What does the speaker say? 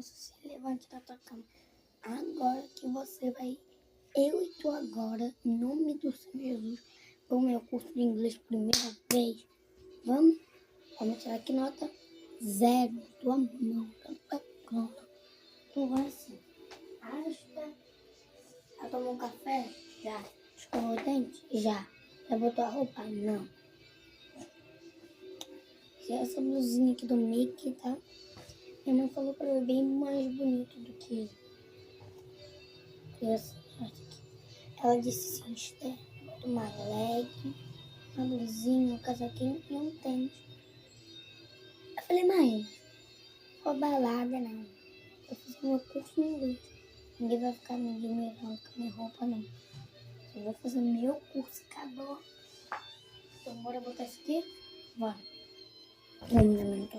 criança, se levante da tua cama. Agora que você vai, eu e tu agora, em nome do Senhor Jesus, para o meu curso de inglês primeira vez. Vamos? Vamos tirar aqui nota 0. Tua mão, tua cama. Tu vai assim. Já tomou um café? Já. Escovou o dente? Já. Já botou a roupa? Não. Essa blusinha aqui do Mickey, tá? Minha mãe falou pra eu bem mais bonito do que essa aqui. Ela disse assim, Esther, bota uma leg, uma blusinha, um casaquinho e um tênis. Eu falei, mãe, não vou balada não. Eu fiz meu curso de inglês. Ninguém vai ficar me admirando com a minha roupa não. Eu vou fazer meu curso, acabou. Então bora botar isso aqui? Bora. Vamos,